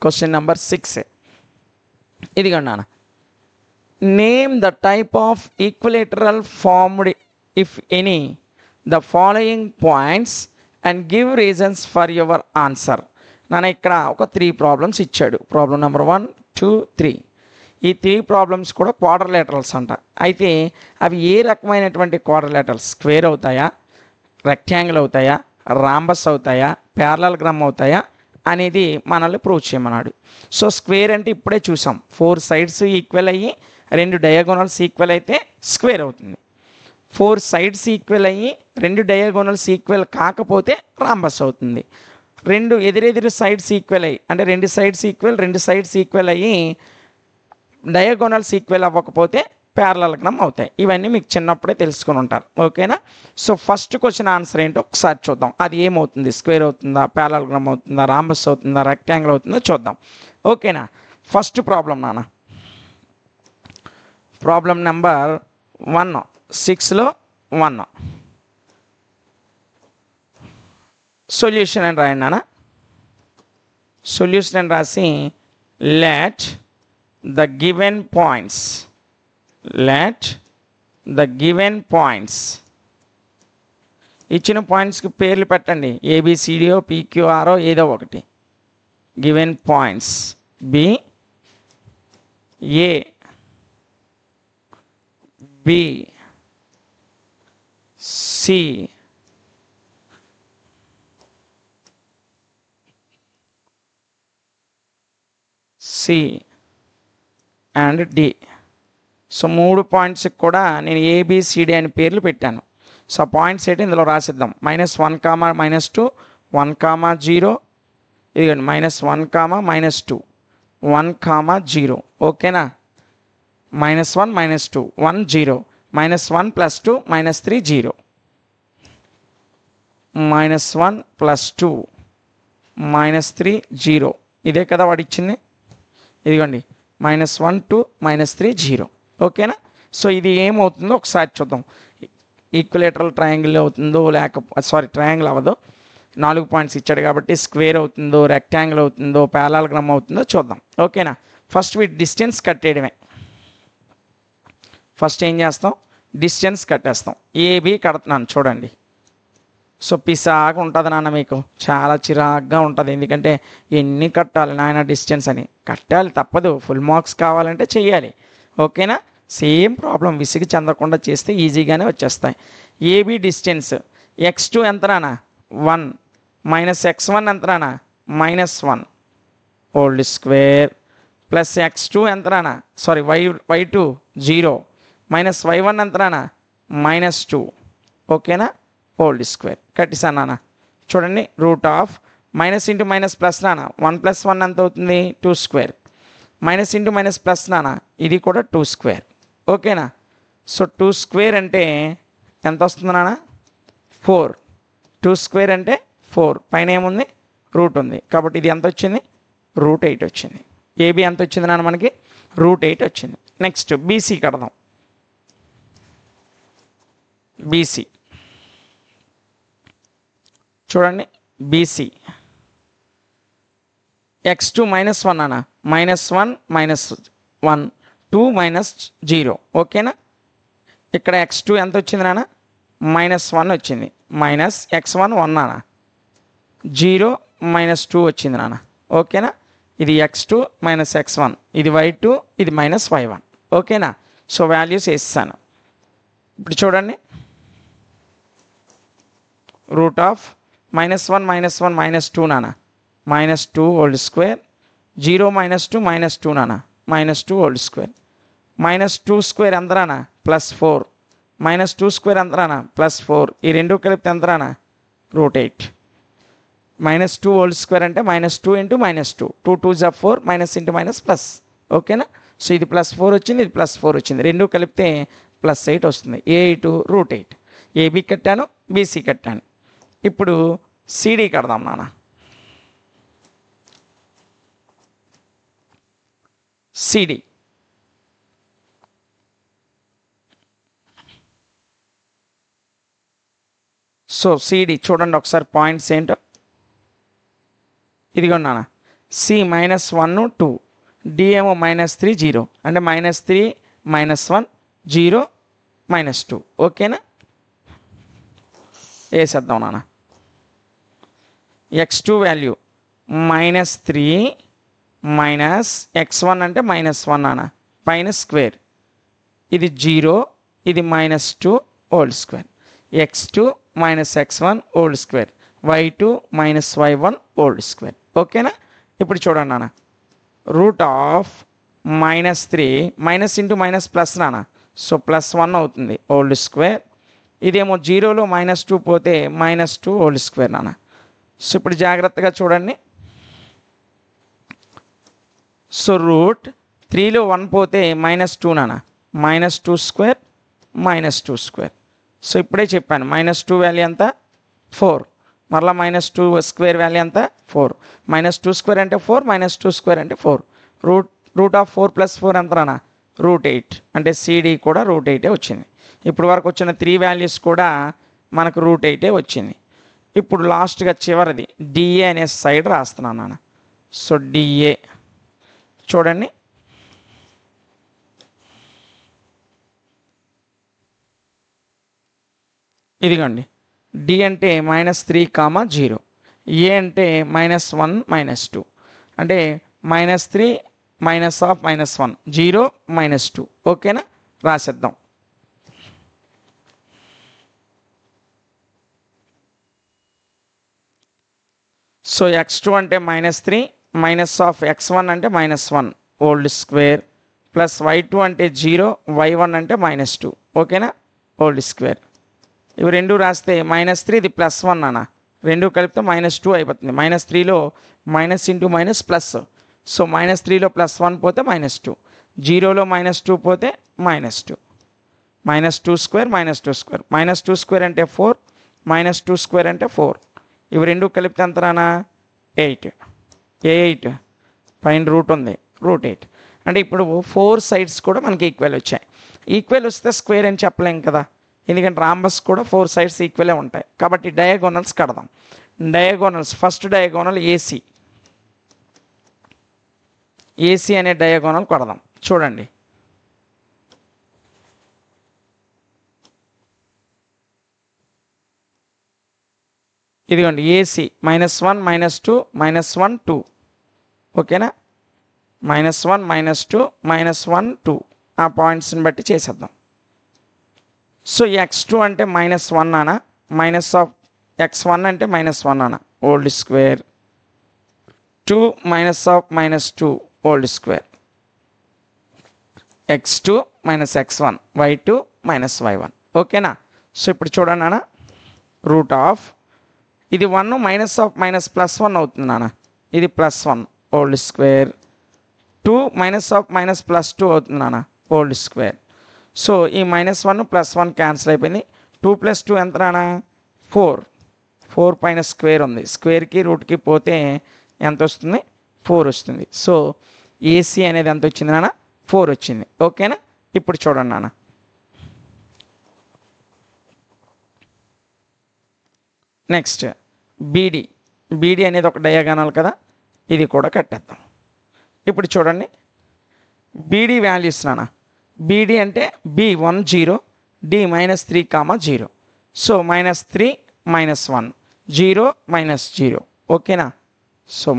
Question number 6 ఇదిగోండి నాన్న. Name the type of equilateral formed if any the following points and give reasons for your answer. నాన్న ఇక్కడ ఒక 3 problems ఇచ్చాడు. Problem number 1, 2, 3. ఈ 3 problems కూడా క్వాడ్రిలేటరల్స్ అంట. అయితే అవి ఏ రకమైనటువంటి క్వాడ్రిలేటరల్స్? స్క్వేర్ అవుతాయా, రెక్టాంగిల్ అవుతాయా, రాంబస్ అవుతాయా, ప్యారలలోగ్రామ్ అవుతాయా అనేది మనల్ని ప్రూవ్ చేయమన్నాడు. సో స్క్వేర్ అంటే ఇప్పుడే చూసాం, 4 సైడ్స్ ఈక్వల్ అయ్యి 2 డయాగోనల్స్ ఈక్వల్ అయితే స్క్వేర్ అవుతుంది. 4 సైడ్స్ ఈక్వల్ అయ్యి 2 డయాగోనల్స్ ఈక్వల్ కాకపోతే రాంబస్ అవుతుంది. 2 ఎదురెదురు సైడ్స్ ఈక్వల్ అయ్యి అంటే 2 సైడ్స్ ఈక్వల్ అయ్యి డయాగోనల్స్ ఈక్వల్ అవ్వకపోతే ప్యారలలోగ్రామ్ అవుతాయి. ఇవన్నీ మీకు చిన్నప్పుడే తెలుసుకొని ఉంటారు. ఓకేనా? సో ఫస్ట్ క్వశ్చన్ ఆన్సర్ ఏంటో ఒకసారి చూద్దాం. అది ఏమవుతుంది? స్క్వేర్ అవుతుందా, ప్యారలలోగ్రామ్ అవుతుందా, రాంబస్ అవుతుందా, రెక్టాంగిల్ అవుతుందో చూద్దాం. ఓకేనా? ఫస్ట్ ప్రాబ్లం నాన్న, ప్రాబ్లం నెంబర్ 1, 6లో 1. సొల్యూషన్ అని రాయండి నాన్న. సొల్యూషన్ అని రాసి లెట్ ద గివెన్ పాయింట్స్ ఇచ్చిన పాయింట్స్కి పేర్లు పెట్టండి. ఏబిసిడియో పిక్యూఆర్ఓ ఏదో ఒకటి. Given points B, A, B, C, and D. So 3 పాయింట్స్కి కూడా నేను ఏబిసిడి అని పేర్లు పెట్టాను. సో పాయింట్స్ ఏంటి ఇందులో రాసిద్దాం. -1, -2, 1, 0. ఇదిగోండి -1, -2, 1, 0. ఓకేనా? -1, -2, 1, 0. -1 + 2 -3, 0. -1 + 2 -3, 0. ఇదే కదా వాడు ఇచ్చింది. ఇదిగోండి -1, 2, -3, 0. ఓకేనా? సో ఇది ఏమవుతుందో ఒకసారి చూద్దాం. ఈక్విలేటరల్ ట్రయాంగిల్ అవుతుందో ట్రయాంగిల్ అవ్వదు. 4 పాయింట్స్ ఇచ్చాడు కాబట్టి స్క్వేర్ అవుతుందో, రెక్టాంగిల్ అవుతుందో, ప్యారలలోగ్రామ్ అవుతుందో చూద్దాం. ఓకేనా? ఫస్ట్ వీటి డిస్టెన్స్ కట్టేయడమే. ఫస్ట్ ఏం చేస్తాం? డిస్టెన్స్ కట్టేస్తాం. ఏబి కడుతున్నాను చూడండి. సో పిసాగా ఉంటుంది నాన్న, మీకు చాలా చిరాగ్గా ఉంటుంది. ఎందుకంటే ఎన్ని కట్టాలి నాయన డిస్టెన్స్ అని. కట్టాలి, తప్పదు. ఫుల్ మార్క్స్ కావాలంటే చెయ్యాలి. ఓకేనా? సేమ్ ప్రాబ్లం విసిగి చెందకుండా చేస్తే ఈజీగానే వచ్చేస్తాయి. ఏబి డిస్టెన్స్ x2 ఎంత నాన్న? 1 -x1 ఎంత నాన్న? -1 హోల్ స్క్వేర్ ప్లస్ x2 ఎంత నాన్న? y2 0 -y1 ఎంత నాన్న? -2. ఓకేనా? హోల్ స్క్వేర్ కట్టిసాను నాన్న. చూడండి root of minus into minus plus నాన్న 1 + 1 ఎంత అవుతుంది? 2 square. Minus into minus plus నాన్న ఇది కూడా 2 స్క్వేర్. ఓకేనా? సో 2 స్క్వేర్ అంటే ఎంత వస్తుంది నాన్న? 4. 2 స్క్వేర్ అంటే 4. పైన ఏముంది? రూట్ ఉంది. కాబట్టి ఇది ఎంత వచ్చింది? √8 వచ్చింది. ఏబి ఎంత వచ్చింది నాన్న మనకి? √8 వచ్చింది. నెక్స్ట్ బీసీ కడదాం. బీసీ చూడండి. బీసీ x2 -1 అన్న -1 -1 2 -0. ఓకేనా? ఇక్కడ x2 ఎంత వచ్చింది నాన్న? -1 వచ్చింది. -x1 1 అన్న 0 -2 వచ్చింది నాన్న. ఓకేనా? ఇది x2 -x1, ఇది y2, ఇది -y1. ఓకేనా? సో వాల్యూస్ వేస్తాను. ఇప్పుడు చూడండి రూట్ ఆఫ్ -1 -1 -2 నాన్న -2 హోల్ స్క్వేర్ 0 -2 -2 నాన్న -2 హోల్ స్క్వేర్. -2 స్క్వేర్ ఎంత నాన్న? +4. -2 స్క్వేర్ ఎంత నాన్న? +4. ఈ రెండు కలిపితే ఎంత నాన్న? √8. -2 హోల్ స్క్వేర్ అంటే -2 × -2. 2 2s are 4 minus into minus plus. ఓకేనా? సో ఇది +4 వచ్చింది, ఇది +4 వచ్చింది. రెండు కలిపితే +8 వస్తుంది. 8 √8. ఏబి కట్టాను, బీసీ కట్టాను. ఇప్పుడు సిడి కడదాం నాన్న. సిడి సో సిడి చూడండి ఒకసారి పాయింట్స్ ఏంటో. ఇదిగోండి నాన్న సి -1 2, డి ఏమో -3 0, అంటే -3 -1 0 -2. ఓకేనా, వేసేద్దాం నాన్న. x2 వాల్యూ -3 మైనస్ x1 అంటే -1 నాన్న, పైన స్క్వేర్, ఇది 0, ఇది -2 whole square, x2 - x1 whole square, y2 - y1 whole square. ఓకేనా, ఇప్పుడు చూడండి నాన్న, root of -3 minus into minus plus నాన్న, సో +1 అవుతుంది హోల్ స్క్వేర్. ఇదేమో 0లో -2 పోతే -2 హోల్ స్క్వేర్ నాన్న. సో ఇప్పుడు జాగ్రత్తగా చూడండి. సో రూట్ 3లో 1 పోతే -2 నాన్న, -2 స్క్వేర్ -2 స్క్వేర్. సో ఇప్పుడే చెప్పాను -2 వాల్యూ ఎంత 4, మరలా -2 స్క్వేర్ వాల్యూ ఎంత 4, -2 స్క్వేర్ అంటే 4, -2 స్క్వేర్ అంటే 4. రూట్ ఆఫ్ 4 + 4 ఎంత నాన్న, √8, అంటే సిడి కూడా √8 వచ్చింది. ఇప్పుడు వరకు వచ్చిన 3 వాల్యూస్ కూడా మనకు √8 వచ్చింది. ఇప్పుడు లాస్ట్గా చివరిది డిఏ అనే సైడ్ రాస్తున్నాను నాన్న. సో డిఏ చూడండి, ఇదిగోండి, డి అంటే -3, 0, ఏ అంటే -1 -2, అంటే -3 -1 0 -2. ఓకేనా, రాసేద్దాం. సో x2 అంటే -3 -x1 అంటే -1 హోల్ స్క్వేర్, ప్లస్ y2 అంటే 0, y1 అంటే -2. ఓకేనా, హోల్ స్క్వేర్. ఇవి రెండు రాస్తే -3, ఇది +1 అన్న, రెండు కలిపితే -2 అయిపోతుంది. -3లో minus into minus plus, so -3లో +1 పోతే -2, 0లో -2 పోతే -2, -2 స్క్వేర్ -2 స్క్వేర్, -2 స్క్వేర్ అంటే 4, -2 స్క్వేర్ అంటే 4. ఇవి రెండు కలిపితే ఎంత రానా 8, 8 పైన రూట్ ఉంది √8. అంటే ఇప్పుడు 4 సైడ్స్ కూడా మనకి ఈక్వల్ వచ్చాయి. ఈక్వల్ వస్తే స్క్వేర్ అని చెప్పలేం కదా, ఎందుకంటే రాంబస్ కూడా 4 సైడ్స్ ఈక్వలే ఉంటాయి. కాబట్టి డయాగోనల్స్ కడదాం. Diagonals, first diagonal AC, AC అనే డయాగోనల్ కొడదాం. చూడండి, ఇదిగోండి ఏసీ -1 -2 -1 2. ఓకేనా, -1 -2 -1 2 ఆ పాయింట్స్ని బట్టి చేసేద్దాం. సో x2 అంటే -1 అన్న, మైనస్ ఆఫ్ x1 అంటే -1 అన్న whole square, 2 -2 whole square, x2 - x1 y2 - y1. ఓకేనా, సో ఇప్పుడు చూడండి అన్న, రూట్ ఆఫ్ ఇది 1 -+1 అవుతుంది నాన్న, ఇది +1 హోల్ స్క్వేర్, 2 -+2 అవుతుంది నాన్న హోల్ స్క్వేర్. సో ఈ -1 +1 క్యాన్సిల్ అయిపోయింది. 2 + 2 ఎంత నాన్న 4, 4 పైన స్క్వేర్ ఉంది, స్క్వేర్కి రూట్కి పోతే ఎంత వస్తుంది 4 వస్తుంది. సో ఏసీ అనేది ఎంత వచ్చింది నాన్న 4 వచ్చింది. ఓకేనా, ఇప్పుడు చూడండి నాన్న, నెక్స్ట్ బీడీ, బీడీ అనేది ఒక డయాగోనల్ కదా, ఇది కూడా కట్టేద్దాం. ఇప్పుడు చూడండి బీడీ వాల్యూస్ నాన్న, బీడీ అంటే B1 0, D -3, 0. సో -3 -1 0 -0. ఓకేనా, సో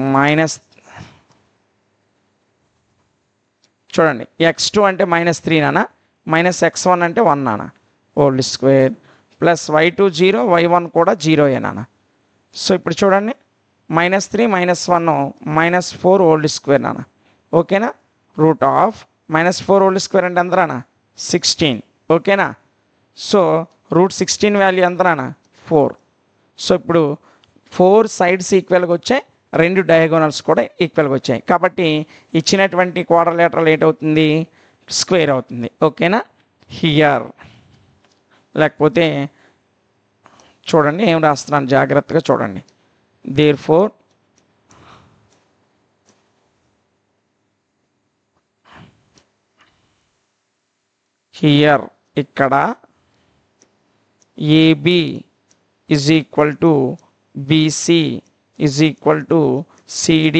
చూడండి x2 అంటే -3 నాన్న, -x1 అంటే 1 నాన్న whole square, plus y2 0, y1 కూడా 0 నాన్న. సో ఇప్పుడు చూడండి -3 -1 -4 హోల్ స్క్వేర్ నాన్న. ఓకేనా, రూట్ ఆఫ్ -4 హోల్ స్క్వేర్ అంటే ఎంత రానా 16. ఓకేనా, సో √16 వాల్యూ ఎంత రానా 4. సో ఇప్పుడు 4 సైడ్స్ ఈక్వల్గా వచ్చాయి, 2 డయాగోనల్స్ కూడా ఈక్వల్గా వచ్చాయి. కాబట్టి ఇచ్చినటువంటి క్వాడ్రిలేటరల్ ఏంటవుతుంది స్క్వేర్ అవుతుంది. ఓకేనా, హియర్, లేకపోతే చూడండి ఏం రాస్తున్నాను జాగ్రత్తగా చూడండి, దేర్ఫోర్ హియర్, ఇక్కడ AB = BC = CD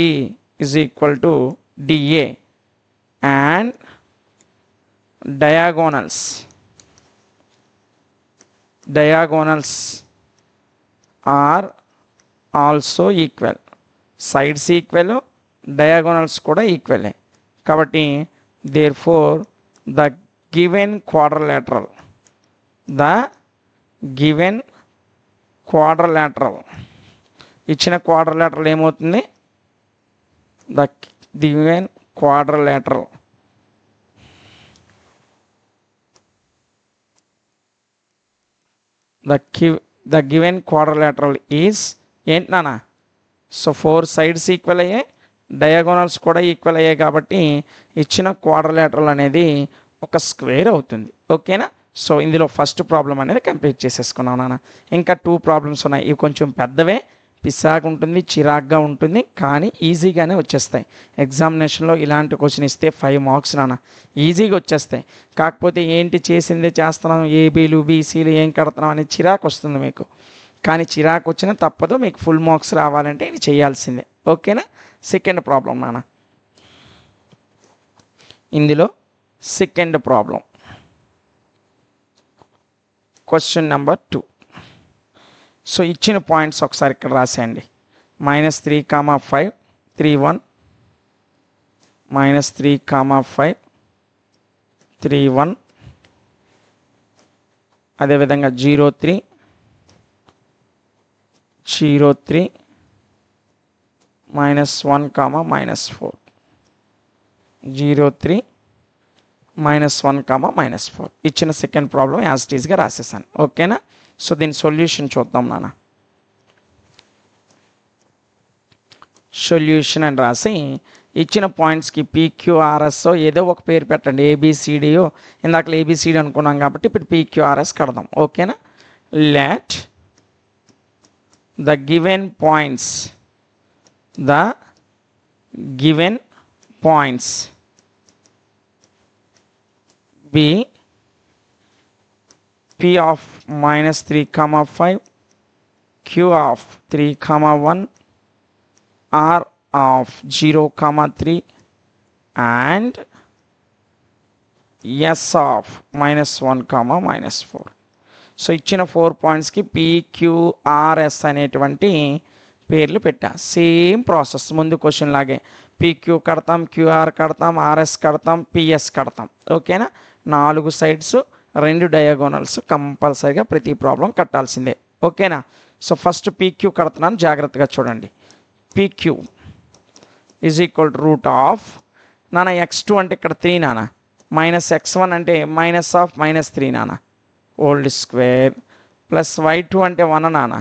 is equal to dA and diagonals are also equal. Sides equal, diagonals kuda equal. Kabatti therefore the given quadrilateral ఇచ్చిన quadrilateral ఏమవుతుంది? the given quadrilateral the given quadrilateral is ఏంటి నాన్న? So 4 sides equal అయ్యాయి, diagonals కూడా equal అయ్యాయి కాబట్టి ఇచ్చిన quadrilateral అనేది ఒక స్క్వేర్ అవుతుంది. ఓకేనా? సో ఇందులో ఫస్ట్ ప్రాబ్లం అనేది కంప్లీట్ చేసేసుకున్నాం నాన్న. ఇంకా 2 ప్రాబ్లమ్స్ ఉన్నాయి. ఇవి కొంచెం పెద్దవే, పిసాగా ఉంటుంది, చిరాగ్గా ఉంటుంది, కానీ ఈజీగానే వచ్చేస్తాయి. ఎగ్జామినేషన్లో ఇలాంటి క్వశ్చన్ ఇస్తే 5 మార్క్స్ నాన్న, ఈజీగా వచ్చేస్తాయి. కాకపోతే ఏంటి చేసిందే చేస్తున్నాం, ఏబీలు బీసీలు ఏం కడుతున్నాం అని చిరాకు వస్తుంది మీకు. కానీ చిరాకు వచ్చినా తప్పదు, మీకు ఫుల్ మార్క్స్ రావాలంటే ఇది చేయాల్సిందే. ఓకేనా? సెకండ్ ప్రాబ్లం నాన్న. ఇందులో second problem question number 2. So ఇచ్చిన పాయింట్స్ ఒకసారి ఇక్కడ రాసేయండి. -3,5 3,1 -3,5 3,1 అదేవిధంగా 0,3 -1, -4 0,3 -1, -4 ఇచ్చిన సెకండ్ ప్రాబ్లం యాజ్ ఇట్ ఈస్గా రాసేసాను. ఓకేనా? సో దీని సొల్యూషన్ చూద్దాం నాన్న. సొల్యూషన్ అని రాసి ఇచ్చిన పాయింట్స్కి PQRS ఏదో ఒక పేరు పెట్టండి, ABCDయో. ఇందాక ABCD అనుకున్నాం కాబట్టి ఇప్పుడు PQRS కడదాం. ఓకేనా? Let the given points be P of -3,5, Q of 3,1, R of 0,3 and S of -1, -4. So ఇచ్చిన 4 పాయింట్స్కి PQRS అనేటువంటి పేర్లు పెట్టా. సేమ్ ప్రాసెస్ ముందు క్వశ్చన్ లాగే PQ కడతాం, QR కడతాం, RS కడతాం, PS కడతాం. ఓకేనా? 4 సైడ్స్ 2 డయాగోనల్స్ కంపల్సరీగా ప్రతి ప్రాబ్లం కట్టాల్సిందే. ఓకేనా? సో ఫస్ట్ PQ కడుతున్నాను, జాగ్రత్తగా చూడండి. PQ is equal to root of నాన్న x2 అంటే ఇక్కడ 3 నాన్న, -x1 అంటే -3 నాన్న ఓల్డ్ స్క్వేర్ ప్లస్ y2 అంటే 1 నాన్న,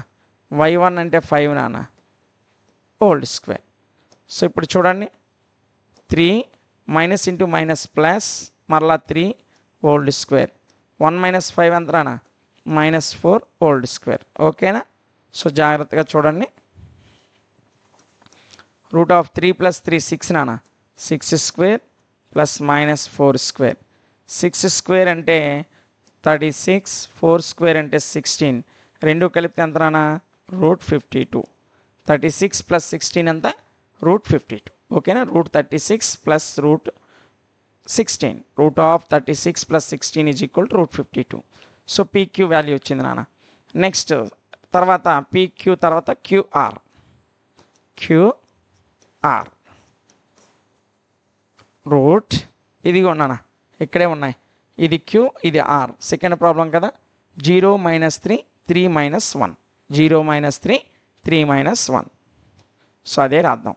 y1 అంటే 5 నాన్న ఓల్డ్ స్క్వేర్. సో ఇప్పుడు చూడండి 3 మైనస్ ఇంటూ మైనస్ ప్లస్ మరలా 3 ఓల్డ్ స్క్వేర్, 1 - 5 ఎంత నాన్న -4 ఓల్డ్ స్క్వేర్. ఓకేనా? సో జాగ్రత్తగా చూడండి. రూట్ ఆఫ్ 3 + 3 6 నాన్న, 6 స్క్వేర్ ప్లస్ -4 స్క్వేర్. 6 స్క్వేర్ అంటే 36, 4 స్క్వేర్ అంటే 16, రెండు కలిపితే ఎంత నాన్న √52. 36 + 16 ఎంత √52. ఓకేనా? √36 + √16, root of 36 + 16 is equal to √52. So PQ value వచ్చింది నాన్న. నెక్స్ట్ తర్వాత PQ తర్వాత QR రూట్ ఇదిగో నాన్న ఇక్కడే ఉన్నాయి, ఇది Q ఇది R. సెకండ్ ప్రాబ్లం కదా. 0 - 3 3 - 1 0 - 3 3 - 1. సో అదే రాద్దాం.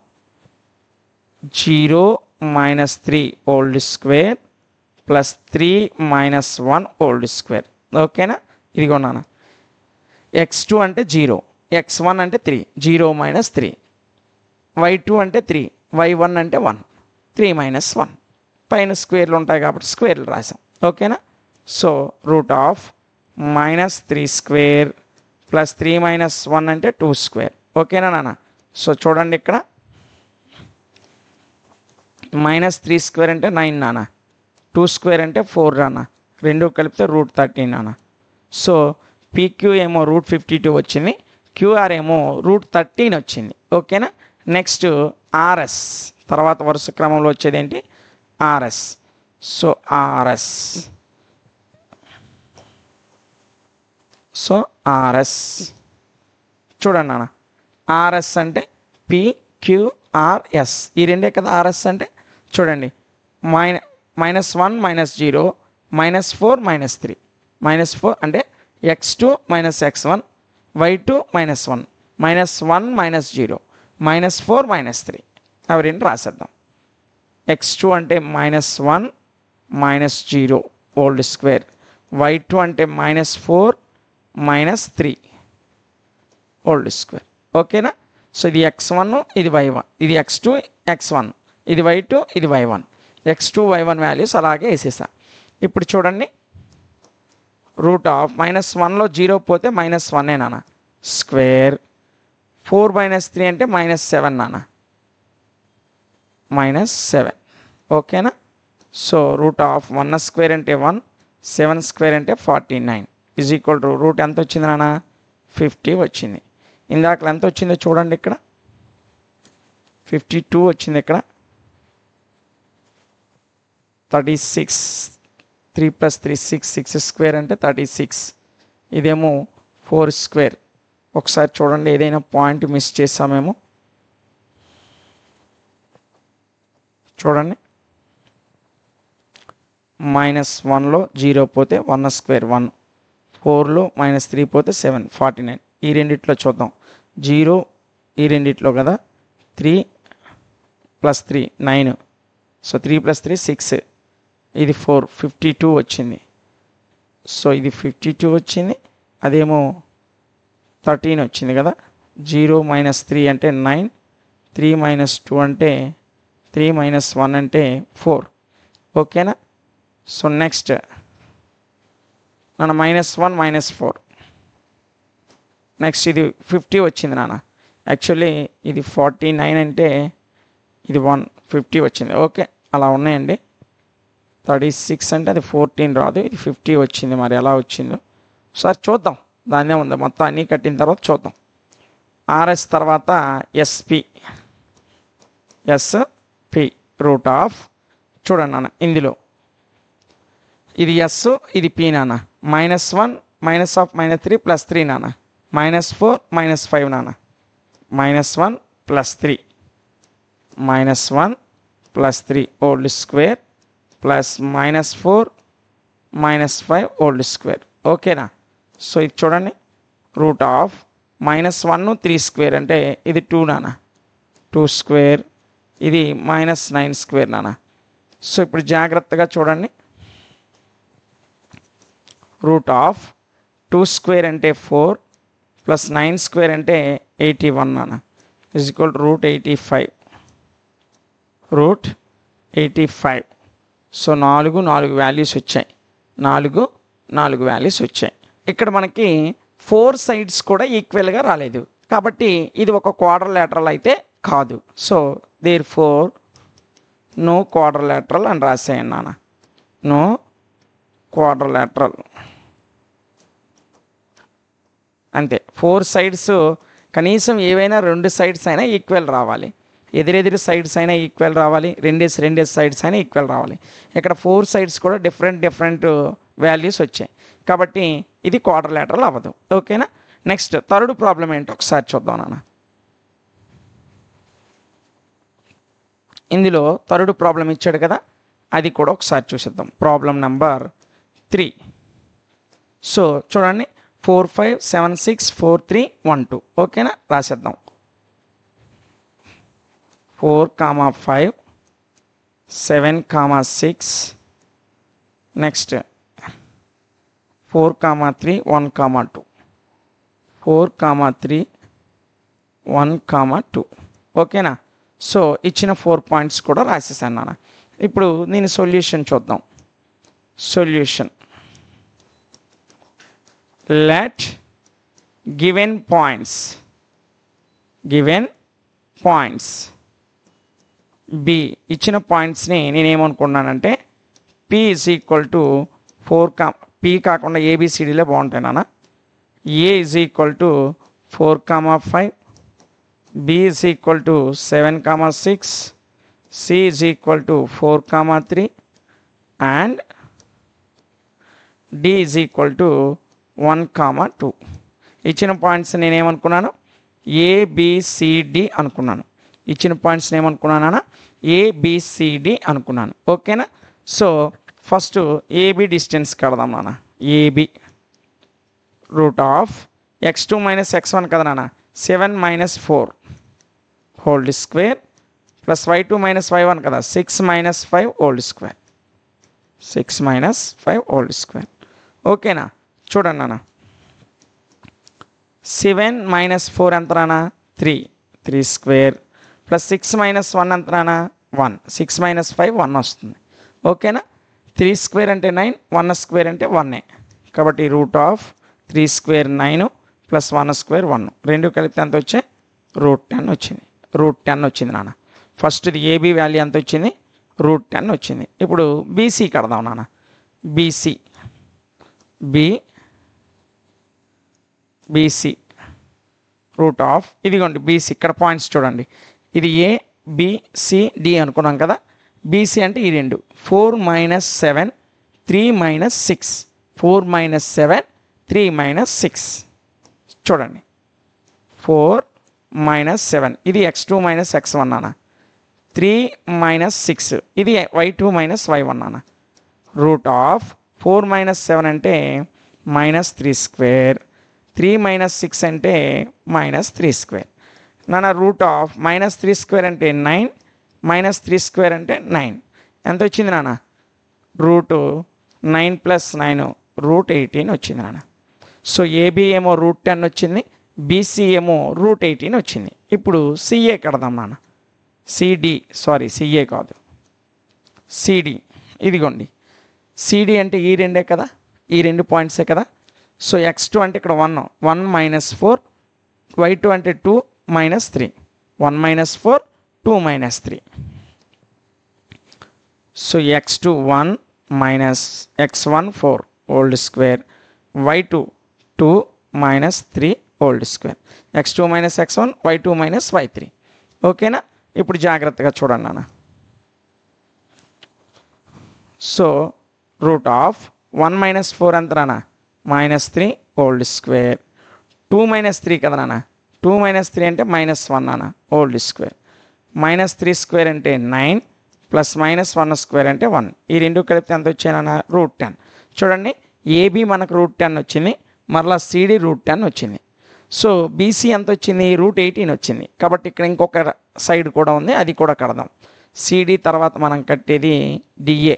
0 - 3 old square plus 3 - 1 old square. ఓకేనా? ఇదిగో నాన్న x2 అంటే 0, x1 అంటే 3, 0 - 3, y2 అంటే 3, y1 అంటే 1, 3 - 1. పైన స్క్వేర్లు ఉంటాయి కాబట్టి స్క్వేర్లు రాసాం. ఓకేనా? So root of -3 square plus 3 - 1 అంటే 2 స్క్వేర్. ఓకేనా నాన్న? సో చూడండి ఇక్కడ -3 స్క్వేర్ అంటే 9 నాన్న, 2 స్క్వేర్ అంటే 4 నాన్న, రెండు కలిపితే √13 నాన్న. సో PQ ఏమో √52 వచ్చింది, QR ఏమో √13 వచ్చింది. ఓకేనా? నెక్స్ట్ ఆర్ఎస్, తర్వాత వరుస క్రమంలో వచ్చేది ఏంటి RS. So RS, so RS చూడండి నాన్న, ఆర్ఎస్ అంటే PQRS, ఈ రెండే కదా ఆర్ఎస్ అంటే. చూడండి -1 -0 -4 -3, -4 అంటే x2 - x1 y2 -1 -1 -0 -4 -3 అవి రెండు రాసేద్దాం. x2 అంటే -1 -0 హోల్ స్క్వేర్, y2 అంటే -4 -3 హోల్ స్క్వేర్. ఓకేనా. సో ఇది x1 ఇది y1, ఇది x2 x1, ఇది y2 ఇది y1, x2 y1 వాల్యూస్ అలాగే వేసేసా. ఇప్పుడు చూడండి √-1లో 0 పోతే -1 నాన్న స్క్వేర్, 4 - 3 అంటే -7 నాన్న, -7. ఓకేనా. సో √1 స్క్వేర్ అంటే 1, 7 స్క్వేర్ అంటే 49 ఈజ్ ఈక్వల్ టు రూట్ ఎంత వచ్చింది నాన్న 50 వచ్చింది. ఇందాక ఎంత వచ్చిందో చూడండి, ఇక్కడ 52 వచ్చింది, ఇక్కడ 36, 3 + 3 6, 6 స్క్వేర్ అంటే 36, ఇదేమో 4 స్క్వేర్. ఒకసారి చూడండి ఏదైనా పాయింట్ మిస్ చేసామేమో చూడండి. -1లో 0 పోతే 1 స్క్వేర్ 1, 4లో -3 పోతే 7 49. ఈ రెండిట్లో చూద్దాం, 0 ఈ రెండిట్లో కదా, 3 + 3 9, సో 3 + 3 6, ఇది 4 52 వచ్చింది. సో ఇది 52 వచ్చింది, అదేమో 13 వచ్చింది కదా. 0 - 3 అంటే 9, 3 - 2 అంటే 3 - 1 అంటే 4. ఓకేనా. సో నెక్స్ట్ నాన్న -1 -4, నెక్స్ట్ ఇది 50 వచ్చింది నాన్న. యాక్చువల్లీ ఇది 49 అంటే ఇది 50 వచ్చింది. ఓకే అలా ఉన్నాయండి. 36 అంటే అది 14 రాదు, ఇది 50 వచ్చింది. మరి ఎలా వచ్చిందో ఒకసారి చూద్దాం, దాన్నే ఉంది, మొత్తం అన్నీ కట్టిన తర్వాత చూద్దాం. ఆర్ఎస్ తర్వాత SP √, చూడండి నాన్న ఇందులో ఇది S ఇది P నాన్న, -1 -3 + 3 నాన్న, -4 -5 నాన్న, -1 + 3 -1 + 3 whole square plus -4 -5 whole square. ఓకేనా. సో ఇది చూడండి √-1 3 స్క్వేర్ అంటే ఇది 2 నాన్న, 2 స్క్వేర్, ఇది -9 స్క్వేర్ నాన్న. సో ఇప్పుడు జాగ్రత్తగా చూడండి, √2 స్క్వేర్ అంటే 4 + 9 స్క్వేర్ అంటే 81 నాన్న is equal to √85. So 4 values వచ్చాయి, 4 వాల్యూస్ వచ్చాయి. ఇక్కడ మనకి 4 సైడ్స్ కూడా ఈక్వల్గా రాలేదు, కాబట్టి ఇది ఒక క్వాడ్రిలేటరల్ అయితే కాదు. So therefore no quadrilateral అని రాసేయండి నాన్న, నో క్వాడ్రిలేటరల్ అంతే. 4 సైడ్స్ కనీసం ఏవైనా 2 సైడ్స్ అయినా ఈక్వల్ రావాలి, ఎదురెదురు సైడ్స్ అయినా ఈక్వల్ రావాలి, రెండేసి సైడ్స్ అయినా ఈక్వల్ రావాలి. ఇక్కడ 4 సైడ్స్ కూడా డిఫరెంట్ వాల్యూస్ వచ్చాయి, కాబట్టి ఇది క్వాడ్రిలేటరల్ అవ్వదు. ఓకేనా. నెక్స్ట్ థర్డ్ ప్రాబ్లం ఏంటో ఒకసారి చూద్దాం నాన్న. ఇందులో థర్డ్ ప్రాబ్లం ఇచ్చాడు కదా, అది కూడా ఒకసారి చూసేద్దాం. Problem number 3. సో చూడండి 4 5 7 6 4 3 1 2. ఓకేనా, రాసేద్దాం. 4, 5 7, 6, నెక్స్ట్ 4, 3 1, 2, 4, 3 1, 2. ఓకేనా. సో ఇచ్చిన 4 పాయింట్స్ కూడా రాసేసాను నాన్న. ఇప్పుడు దీని సొల్యూషన్ చూద్దాం. Solution, let given points B, ఇచ్చిన పాయింట్స్ని నేనేమనుకున్నానంటే P is equal to 4, P కాకుండా ABCDలే బాగుంటాయి నాన్న. A is equal to 4, 5 B is equal to 7 comma 6, C is equal to 4 comma 3 and D is equal to 1 comma 2. ఇచ్చిన points నేనేమనుకున్నాను ABCD అనుకున్నాను. ఇచ్చిన పాయింట్స్ ఏమనుకున్నానా ABCD అనుకున్నాను. ఓకేనా. సో ఫస్ట్ AB డిస్టెన్స్ కడదాం నాన్న. AB root of x2 minus x1 కదా నాన్న 7 minus 4 whole square plus y2 minus y1 కదా 6 minus 5 whole square 6 minus 5 whole square. ఓకేనా. చూడండి నాన్న 7 మైనస్ 4 ఎంత నాన్న 3 స్క్వేర్ ప్లస్ 6 మైనస్ 1 ఎంత నాన్న 1 6 మైనస్ 5 1 వస్తుంది. ఓకేనా. 3 స్క్వేర్ అంటే 9 1 స్క్వేర్ అంటే 1 కాబట్టి root of 3 square 9 plus 1 square 1 రెండు కలిపితే ఎంత వచ్చాయి రూట్ 10 వచ్చింది. రూట్ 10 వచ్చింది నాన్న. ఫస్ట్ ఇది ఏబీ వాల్యూ ఎంత వచ్చింది రూట్ 10 వచ్చింది. ఇప్పుడు బీసీ కడదాం నాన్న. బీసీ రూట్ ఆఫ్ ఇదిగోండి బీసీ ఇక్కడ పాయింట్స్ చూడండి. ఇది ABCD అనుకున్నాం కదా. బీసీ అంటే ఈ రెండు 4 మైనస్ 7 3 మైనస్ 6 4 మైనస్ 7 3 మైనస్ 6 చూడండి 4 మైనస్ 7 ఇది x2 మైనస్ x1 నాన్న 3 మైనస్ 6 ఇది y2 మైనస్ y1 నాన్న. రూట్ ఆఫ్ 4 మైనస్ 7 అంటే మైనస్ 3 స్క్వేర్ 3 మైనస్ 6 అంటే మైనస్ 3 స్క్వేర్ నాన్న. రూట్ ఆఫ్ మైనస్ 3 స్క్వేర్ అంటే 9 మైనస్ 3 స్క్వేర్ అంటే 9 ఎంత వచ్చింది నాన్న రూట్ 9 ప్లస్ 9 రూట్ 18 వచ్చింది నాన్న. సో ఏబీ ఏమో రూట్ 10 వచ్చింది, బీసీ ఏమో రూట్ 18 వచ్చింది. ఇప్పుడు సిఏ కడదాం నాన్న. సిఏ కాదు సిడి. ఇదిగోండి సిడి అంటే ఈ రెండే కదా, ఈ రెండు పాయింట్సే కదా. సో x2 అంటే ఇక్కడ 1 మైనస్ 4 y2 అంటే 2 minus 3 1 minus 4 2 minus 3. So x2 1 minus x1 4 whole square y2 2 minus 3 whole square x2 minus x1 y2 minus y3. ఓకేనా. ఇప్పుడు జాగ్రత్తగా చూడండి నాన్న. సో రూట్ ఆఫ్ 1 మైనస్ 4 ఎంత నాన్న మైనస్ 3 హోల్ స్క్వేర్ 2 మైనస్ 3 కదా నాన్న 2 మైనస్ 3 అంటే మైనస్ 1 నాన్న హోల్ స్క్వేర్ మైనస్ 3 స్క్వేర్ అంటే 9 ప్లస్ మైనస్ 1 స్క్వేర్ అంటే 1 ఈ రెండు కలిపితే ఎంత వచ్చాయన్న రూట్ 10. చూడండి ఏబీ మనకు రూట్ 10 వచ్చింది, మరలా సిడి రూట్ 10 వచ్చింది. సో బీసీ ఎంత వచ్చింది రూట్ 18 వచ్చింది. కాబట్టి ఇక్కడ ఇంకొక సైడ్ కూడా ఉంది, అది కూడా కడదాం. సిడి తర్వాత మనం కట్టేది డిఏ.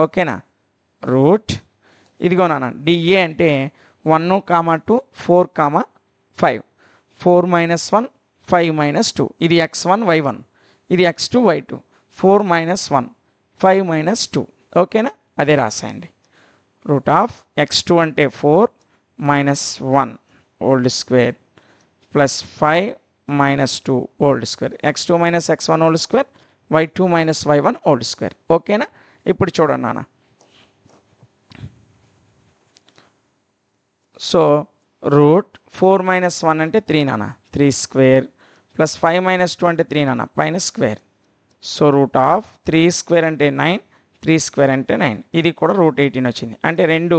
ఓకేనా. రూట్ ఇదిగో నాన్న డిఏ అంటే 1 కామా 2 4 కామా 5 4 మైనస్ 1 5 మైనస్ 2 ఇది x1 y1 ఇది x2 y2 4 మైనస్ 1 5 మైనస్ 2. ఓకేనా. అదే రాసాయండి. రూట్ ఆఫ్ x2 అంటే 4 minus 1 whole square plus 5 minus 2 whole square x2 minus x1 whole square y2 minus y1 whole square. ఓకేనా. ఇప్పుడు చూడండి నాన్న. సో రూట్ 4 మైనస్ 1 అంటే 3 నాన్న 3 స్క్వేర్ ప్లస్ 5 మైనస్ 2 అంటే 3 నాన్న పైన square. So root of 3 square అంటే 9 3 స్క్వేర్ అంటే 9 ఇది కూడా రూట్ 18 వచ్చింది. అంటే రెండు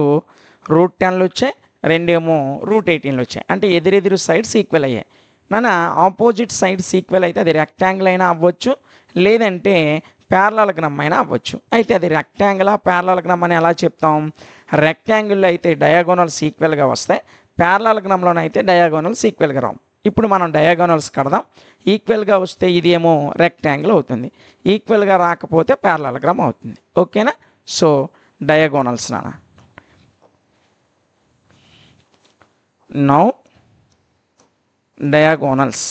రూట్ 10లు వచ్చాయి, రెండేమో రూట్ 18లు వచ్చాయి. అంటే ఎదురెదురు సైడ్స్ ఈక్వల్ అయ్యాయి నాన్న. ఆపోజిట్ సైడ్స్ ఈక్వల్ అయితే అది రెక్టాంగిల్ అయినా అవ్వచ్చు, లేదంటే ప్యారలగ్రామ్ అయినా అవ్వచ్చు. అయితే అది రెక్టాంగిలా ప్యారలగ్రామ్ అని ఎలా చెప్తాం? రెక్టాంగిల్లో అయితే డయాగోనల్స్ ఈక్వల్గా వస్తాయి, ప్యారలగ్రామ్లోనైతే డయాగోనల్స్ ఈక్వల్గా రావు. ఇప్పుడు మనం డయాగోనల్స్ కడదాం. ఈక్వల్గా వస్తే ఇదేమో రెక్టాంగిల్ అవుతుంది, ఈక్వల్గా రాకపోతే ప్యారలగ్రామ్ అవుతుంది. ఓకేనా. సో డయాగోనల్స్ నాన్న. నౌ డయాగోనల్స్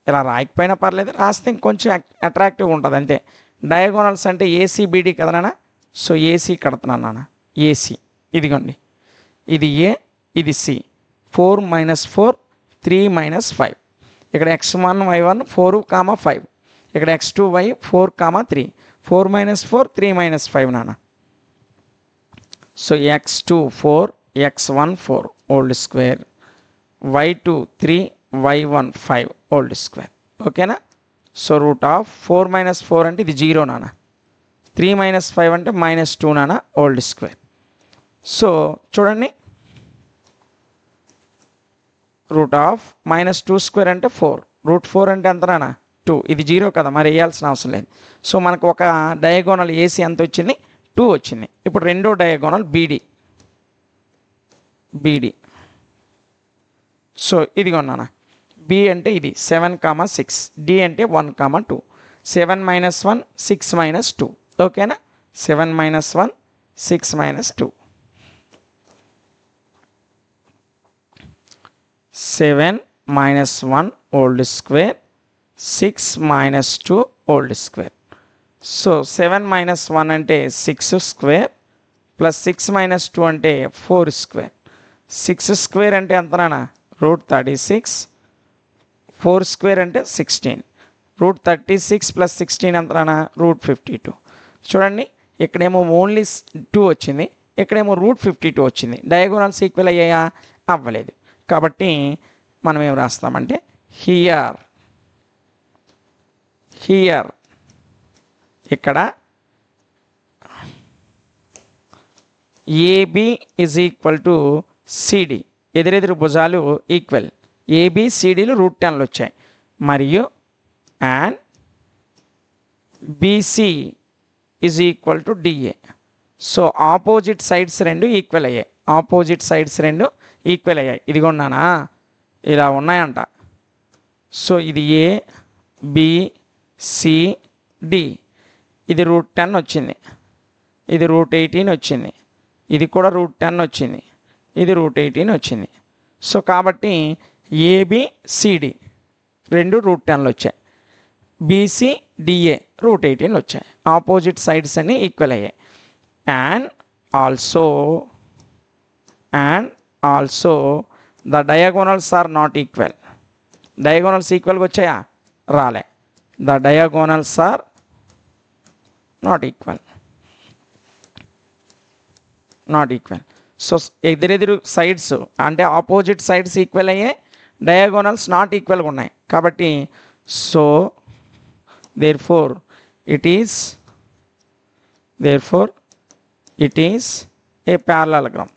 ఇలా రాయకపోయినా పర్లేదు, రాస్తే ఇంకొంచెం అట్రాక్టివ్గా ఉంటుంది అంతే. డయాగోనల్స్ అంటే ఏసీబీడీ కదా నాన్న. సో ఏసీ కడుతున్నాను నాన్న. ఏసీ ఇదిగోండి ఇది ఏ ఇది సి 4 మైనస్ 4 3 మైనస్ 5 ఇక్కడ x1 y1 4 కామా 5 ఇక్కడ x2 y 4 comma 3 4 minus 4 3 minus 5 నాన్న. So x2 4 x1 4 whole square, y2 3, y1 5 whole square. ఓకేనా? సో రూట్ ఆఫ్ 4 మైనస్ 4 అంటే ఇది 0 నాన్న, 3 మైనస్ 5 అంటే -2 నాన్న హోల్ స్క్వేర్. సో చూడండి, రూట్ ఆఫ్ -2 స్క్వేర్ అంటే 4, రూట్ 4 అంటే ఎంత నాన్న 2, ఇది 0 కదా, మరి వేయాల్సిన అవసరం లేదు. సో మనకు ఒక డయాగోనల్ ఏసీ ఎంత వచ్చింది, 2 వచ్చింది. ఇప్పుడు రెండో డయాగోనల్ బీడీ. సో ఇదిగో నాన్న, బి అంటే ఇది 7, 6, డి అంటే 1, 2, 7 మైనస్ 1 6 మైనస్ 2. ఓకేనా? 7 minus 1 6 minus 2, 7 minus 1 whole square, 6 minus 2 whole square. So 7 minus 1 అంటే 6 స్క్వేర్ ప్లస్ 6 మైనస్ 2 అంటే 4 స్క్వేర్. 6 స్క్వేర్ అంటే ఎంతనా, రూట్ 36, 4 స్క్వేర్ అంటే 16, రూట్ 36 ప్లస్ 16 ఎంతనా, రూట్ 52. చూడండి, ఇక్కడేమో ఓన్లీ 2 వచ్చింది, ఇక్కడేమో రూట్ 52 వచ్చింది. డయాగోనల్స్ ఈక్వల్ అయ్యాయా? అవ్వలేదు. కాబట్టి మనం ఏం రాస్తామంటే హియర్ ఇక్కడ A B is equal to C D, ఎదురెదురు భుజాలు ఈక్వల్, ఏబిసిడీలు రూట్ 10లు వచ్చాయి. మరియు and B C is equal to D A. So opposite sides రెండు ఈక్వల్ అయ్యాయి, ఇదిగోన్నానా, ఇలా ఉన్నాయంట. సో ఇది ఏ బి సి డి, ఇది రూట్ 10 వచ్చింది, ఇది రూట్ 18 వచ్చింది, ఇది కూడా రూట్ 10 వచ్చింది, ఇది రూట్ 18 వచ్చింది. సో కాబట్టి ఏబిసిడి రెండు రూట్ 10లు వచ్చాయి, బీసీడిఏ రూట్ 18 వచ్చాయి. ఆపోజిట్ సైడ్స్ అన్ని ఈక్వల్ అయ్యాయి. And also the diagonals are not equal. Diagonals ఈక్వల్గా వచ్చాయా? రాలే. The diagonals are not equal. So ఎదురెదురు సైడ్స్ అంటే ఆపోజిట్ సైడ్స్ ఈక్వల్ అయ్యాయి, డయాగోనల్స్ నాట్ ఈక్వల్గా ఉన్నాయి. కాబట్టి so therefore it is a parallelogram.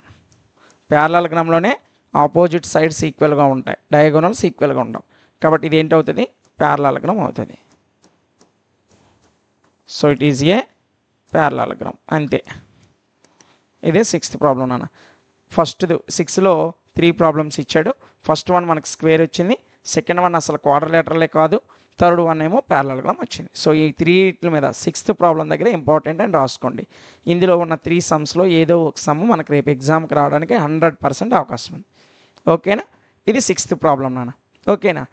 ప్యారలలోనే ఆపోజిట్ సైడ్స్ ఈక్వల్గా ఉంటాయి, డయాగోనల్స్ ఈక్వల్గా ఉండవు. కాబట్టి ఇది ఏంటవుతుంది? ప్యారలలోగ్రామ్ అవుతుంది. So it is a parallelogram, అంతే. ఇదే 6th ప్రాబ్లం నాన్న. 6లో 3 ప్రాబ్లమ్స్ ఇచ్చాడు. ఫస్ట్ వన్ మనకు స్క్వేర్ వచ్చింది, సెకండ్ వన్ అసలు క్వాడ్రిలేటరలే కాదు, థర్డ్ వన్ ఏమో ప్యారలలోగ్రామ్ వచ్చింది. సో ఈ 3 మీద 6th ప్రాబ్లం దగ్గర ఇంపార్టెంట్ అని రాసుకోండి. ఇందులో ఉన్న 3 సమ్స్లో ఏదో ఒక సమ్ మనకు రేపు ఎగ్జామ్కి రావడానికి 100% అవకాశం ఉంది. ఓకేనా? ఇది 6th ప్రాబ్లం నాన్న. ఓకేనా?